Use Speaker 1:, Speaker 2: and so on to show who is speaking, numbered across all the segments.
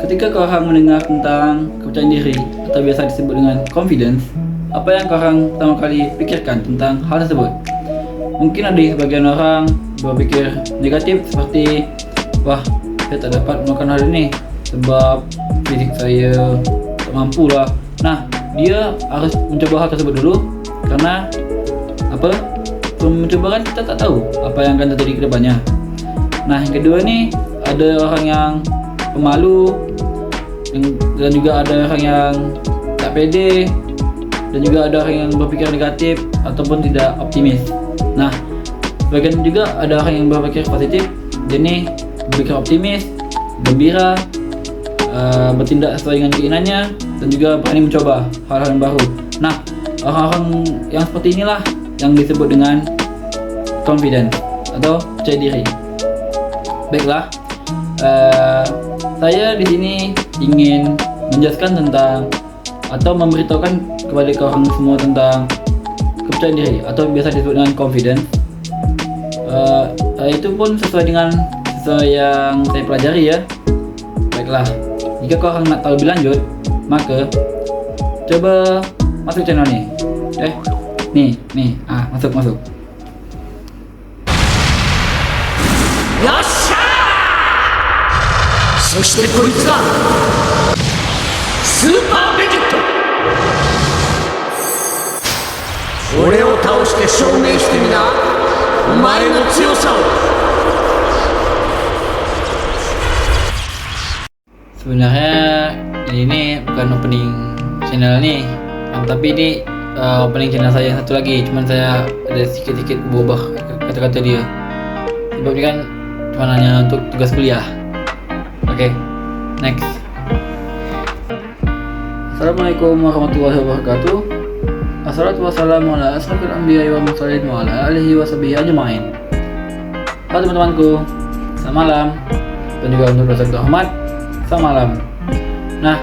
Speaker 1: Ketika korang mendengar tentang kepercayaan diri atau biasa disebut dengan confidence, apa yang korang pertama kali pikirkan tentang hal tersebut? Mungkin ada sebagian orang berpikir negatif seperti, wah, saya tak dapat melakukan hal ini sebab fisik saya tak mampu lah. Nah, dia harus mencoba hal tersebut dulu karena apa? Sebelum mencoba kan kita tak tahu apa yang akan terjadi ke depannya. Nah, yang kedua nih, ada orang yang pemalu dan juga ada orang yang tak pede dan juga ada orang yang berpikir negatif ataupun tidak optimis. Nah, bagian juga ada orang yang berpikir positif, jadi berpikir optimis, gembira, bertindak sesuai dengan keinginannya dan juga berani mencoba hal-hal yang baru. Nah, orang-orang yang seperti inilah yang disebut dengan confident atau percaya diri. Baiklah, saya di sini ingin menjelaskan tentang atau memberitahukan kepada korang semua tentang kepercayaan diri atau biasa disebut dengan confidence. Itu pun sesuai yang saya pelajari ya. Baiklah, jika korang nak tahu lebih lanjut, maka coba masuk channel ni. Nih, masuk.
Speaker 2: よっしゃー。そしてこいつがスーパーベジット。俺を倒して証明してみな、お前の強さを。
Speaker 1: Sebenarnya ini bukan opening channel nih, tapi ini opening channel saya yang satu lagi. Cuman saya ada sedikit berubah kata-kata dia. Sebab ini kan cuma hanya untuk tugas kuliah. Oke, next. Assalamualaikum warahmatullahi wabarakatuh. Assalatu wassalamu ala asrafil anbiya'i wal mursalin wa ala alihi wa sahbihi ajma'in. Halo teman-temanku, selamat malam. Dan juga untuk dosen terhormat, selamat malam. Nah,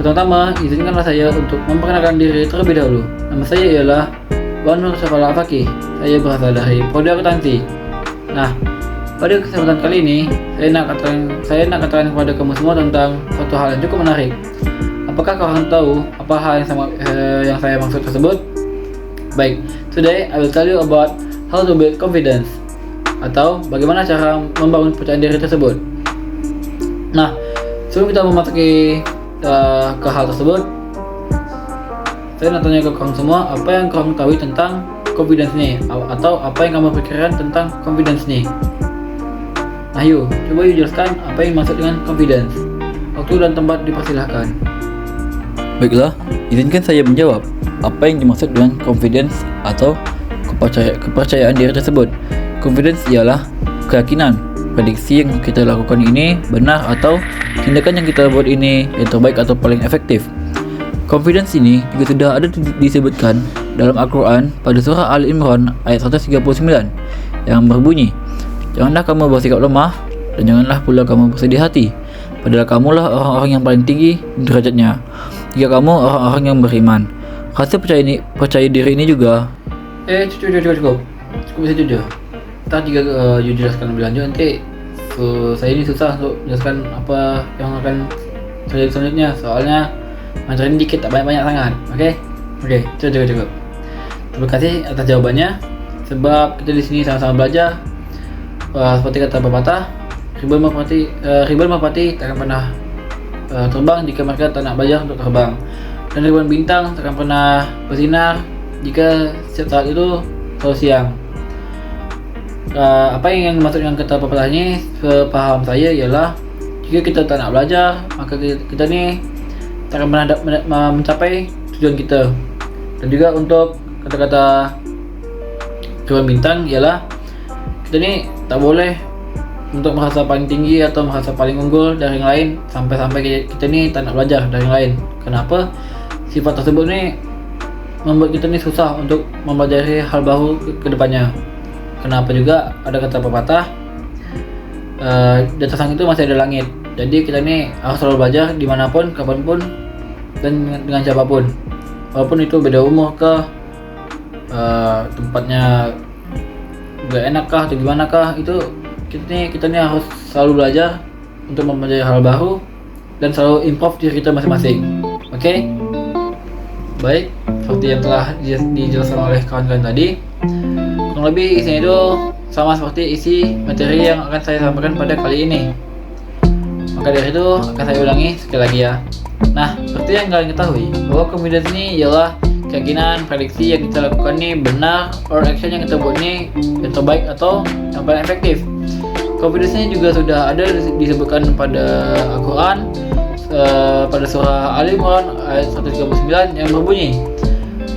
Speaker 1: pertama-tama izinkanlah saya untuk memperkenalkan diri terlebih dahulu. Nama saya ialah Wanur Syafala Fakih. Saya berasal dari Prodi Akuntansi. Nah, pada kesempatan kali ini saya nak katakan kepada kamu semua tentang suatu hal yang cukup menarik. Apakah kalian tahu apa hal yang saya maksud tersebut? Baik, today I will tell you about how to build confidence atau bagaimana cara membangun kepercayaan diri tersebut. Nah, sebelum kita memasuki ke hal tersebut, saya nak tanya ke kamu semua, apa yang kamu tahu tentang confidence nih, atau apa yang kamu pikirkan tentang confidence nih? Nah, yuk, coba jelaskan apa yang dimaksud dengan confidence. Waktu dan tempat dipersilahkan.
Speaker 3: Baiklah, izinkan saya menjawab apa yang dimaksud dengan confidence atau kepercayaan diri tersebut. Confidence ialah keyakinan prediksi yang kita lakukan ini benar atau tindakan yang kita buat ini yang terbaik atau paling efektif. Confidence ini juga sudah ada disebutkan dalam Al-Quran pada surah Al-Imran ayat 139 yang berbunyi, "Janganlah kamu bersikap lemah dan janganlah pula kamu bersedih hati, padahal kamulah orang-orang yang paling tinggi derajatnya jika kamu orang-orang yang beriman." Rasa percaya diri ini juga
Speaker 1: Cukup bisa jujur. Ntar jika jelaskan lebih lanjut nanti saya ini susah untuk jelaskan apa yang akan terjadi selanjutnya, soalnya materi ini dikit, tak banyak-banyak sangat. Oke, cukup. Terima kasih atas jawabannya. Sebab kita di sini sama-sama belajar. Seperti kata pepatah, ribuan merpati tak akan pernah terbang jika mereka tak nak belajar untuk terbang, dan ribuan bintang tak akan pernah bersinar jika setiap saat itu selalu siang. Apa yang dimaksud dengan kata pepatah ini, sepaham saya ialah jika kita tak nak belajar, maka kita ni tak akan pernah mencapai tujuan kita. Dan juga untuk kata-kata ribuan bintang ialah kita ni tak boleh untuk merasa paling tinggi atau merasa paling unggul dari yang lain sampai kita ni tak nak belajar dari yang lain. Kenapa? Sifat tersebut ni membuat kita ni susah untuk mempelajari hal baru ke depannya. Kenapa juga ada kata pepatah, di atas langit itu masih ada langit. Jadi kita ni harus selalu belajar dimanapun, kapanpun, dan dengan siapapun. Walaupun itu beda umur kah, tempatnya gak enak kah atau gimana kah, itu kita ni harus selalu belajar untuk mempelajari hal baru dan selalu improve diri kita masing-masing. Oke? Baik, seperti yang telah dijelaskan oleh kawan-kawan tadi, kurang lebih isinya itu sama seperti isi materi yang akan saya sampaikan pada kali ini. Maka dari itu akan saya ulangi sekali lagi ya. Nah, seperti yang kalian ketahui bahwa confidence ini ialah keyakinan, prediksi yang kita lakukan ini benar, or action yang kita buat ini yang terbaik atau yang paling efektif. Confidence ini juga sudah ada disebutkan pada Al-Quran, pada surah Al-Imran ayat 139 yang berbunyi,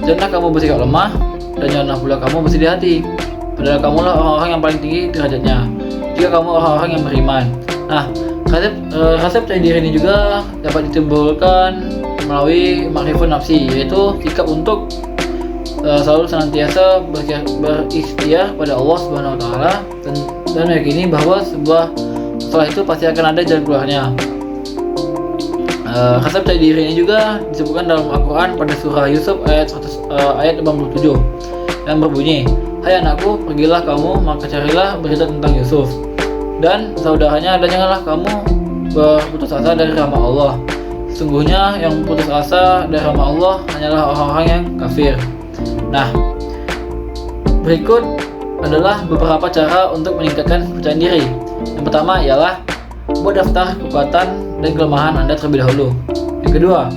Speaker 1: janganlah kamu bersikap lemah dan janganlah pula kamu bersedih hati, padahal kamulah orang-orang yang paling tinggi derajatnya jika kamu orang-orang yang beriman. Nah, rasa percaya diri ini juga dapat ditimbulkan melalui makrifat nafsi, yaitu sikap untuk selalu senantiasa berikhtiar pada Allah Subhanahu wa taala dan meyakini bahwa sebuah masalah itu pasti akan ada jalan keluarnya. Rasa percaya diri ini juga disebutkan dalam Al-Quran pada surah Yusuf ayat 87 yang berbunyi, hai anakku, pergilah kamu maka carilah berita tentang Yusuf dan saudaranya, dan janganlah kamu berputus asa dari rahmat Allah. Sesungguhnya yang putus asa dari rahmat Allah hanyalah orang-orang yang kafir. Nah, berikut adalah beberapa cara untuk meningkatkan kepercayaan diri. Yang pertama ialah buat daftar kekuatan dan kelemahan Anda terlebih dahulu. Yang kedua,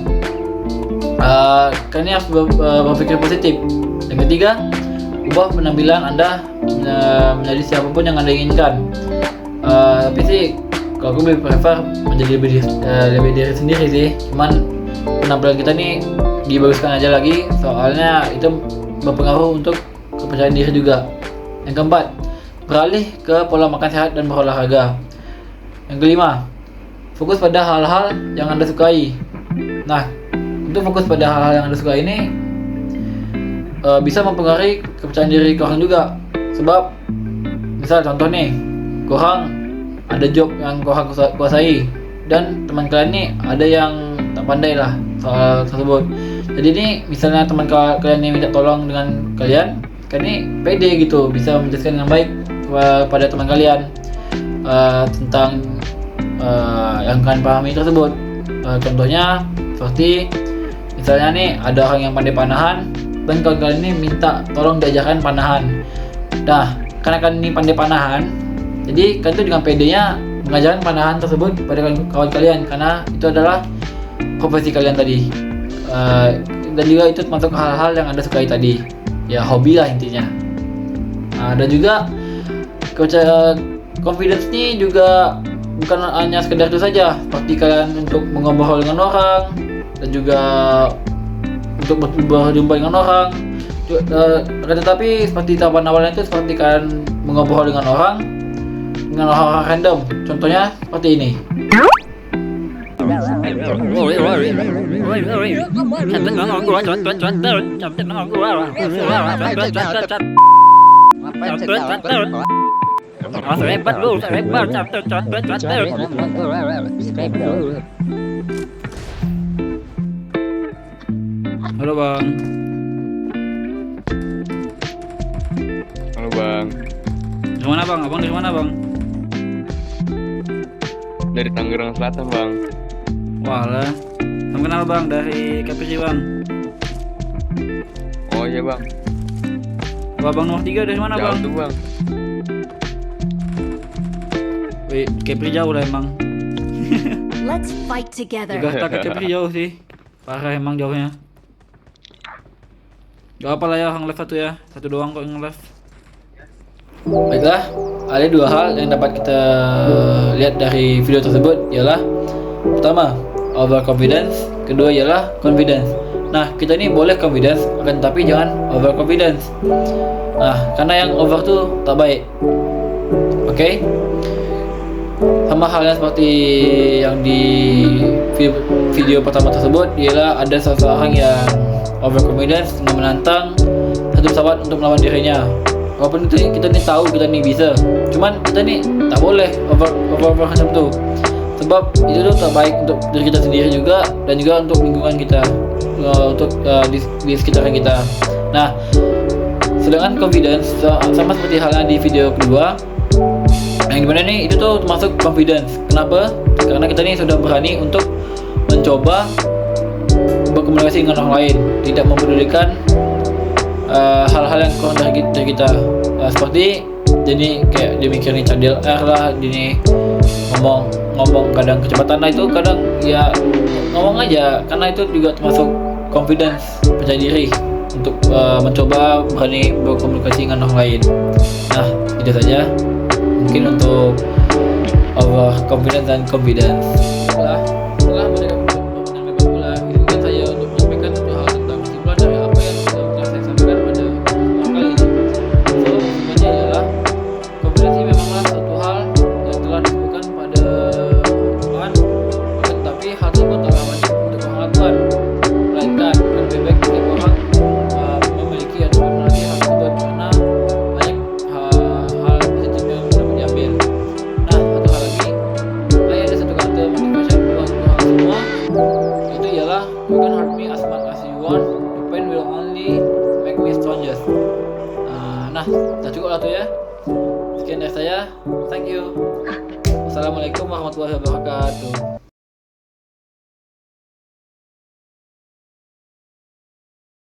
Speaker 1: kalian harus berpikir positif. Yang ketiga, ubah penampilan Anda menjadi siapapun yang Anda inginkan. Tapi sih kalau aku lebih prefer menjadi lebih diri sendiri sih. Cuman penampilan kita nih dibaguskan aja lagi, soalnya itu berpengaruh untuk kepercayaan diri juga. Yang keempat, beralih ke pola makan sehat dan berolahraga. Yang kelima, fokus pada hal-hal yang Anda sukai. Nah, untuk fokus pada hal-hal yang Anda sukai ini bisa mempengaruhi kepercayaan diri korang juga. Sebab misal contoh nih, korang ada job yang korang kuasai dan teman kalian nih ada yang tak pandai lah soal tersebut. Jadi ini misalnya teman kalian ini minta tolong dengan kalian, kalian ini pede gitu bisa menjelaskan dengan baik kepada teman kalian tentang yang kalian pahami tersebut. Contohnya seperti misalnya nih ada orang yang pandai panahan dan kawan kalian ini minta tolong diajarkan panahan. Nah, karena kalian ini pandai panahan, jadi kalian itu dengan pedenya mengajarkan panahan tersebut pada kawan kalian karena itu adalah profesi kalian tadi. Dan juga itu termasuk hal-hal yang Anda sukai tadi. Ya, hobi lah intinya. Dan juga confidence ini juga bukan hanya sekedar itu saja, seperti kalian untuk mengobrol dengan orang dan juga untuk berjumpa dengan orang. Tetapi seperti tahapan awalnya itu seperti kalian mengobrol dengan orang random. Contohnya seperti ini.
Speaker 3: Halo bang.
Speaker 4: Halo bang,
Speaker 3: Dari mana bang? Abang dari mana bang?
Speaker 4: dari Tangerang Selatan bang.
Speaker 3: Walah. Salam kenal bang, dari KPC bang.
Speaker 4: Oh iya bang,
Speaker 3: Abang nomor 3 dari mana
Speaker 4: jauh
Speaker 3: bang?
Speaker 4: tuh bang.
Speaker 3: Wih, Kepri jauh lah emang.
Speaker 5: Let's fight together.
Speaker 3: Jakarta ke Kepri jauh sih. Parah emang jauhnya. Gak apa lah ya, yang live satu ya. Satu doang kok yang live.
Speaker 1: Baiklah, ada dua hal yang dapat kita lihat dari video tersebut, ialah pertama, overconfidence, kedua ialah confidence. Nah, kita ini boleh confidence, akan tapi jangan overconfidence. Nah, karena yang over tuh tak baik. Oke? Sama halnya seperti yang di video pertama tersebut, ialah ada seseorang yang overconfidence dengan menantang satu pesawat untuk melawan dirinya. Walaupun itu kita nih tahu kita nih bisa, cuman kita nih tak boleh over macam itu. Sebab itu tuh tak baik untuk diri kita sendiri juga dan juga untuk lingkungan kita, untuk di sekitaran kita. Nah, sedangkan confidence sama seperti halnya di video kedua, Yang dimana nih itu tuh termasuk confidence. Kenapa? Karena kita nih sudah berani untuk mencoba berkomunikasi dengan orang lain, tidak mempedulikan hal-hal yang kurang dari kita. Seperti jadi kayak dia mikir nih cadel R lah, dia ngomong kadang kecepatan lah, itu kadang ya ngomong aja, karena itu juga termasuk confidence, percaya diri untuk mencoba berani berkomunikasi dengan orang lain. Nah, itu saja mungkin untuk confidence dan confidence. Setelah pertanyaan bebas pula, izinkan saya untuk menyampaikan satu hal tentang kesimpulan dari apa yang telah saya sampaikan pada kesempatan kali ini. So, semuanya ialah confidence memanglah satu hal yang telah disebutkan pada Tuhan, tetapi hal tersebut telah wajib untuk orang lakukan, melainkan lebih baik setiap orang memiliki atau memiliki hal tersebut, karena banyak hal positif yang dapat diambil. Nah, satu hal lagi, ada satu kata motivation buat orang semua, itu ialah you can hurt me as much as you want, the pain will only make me stronger. Nah, dah cukup lah tu ya. Sekian dari saya, thank you. Assalamualaikum warahmatullahi wabarakatuh.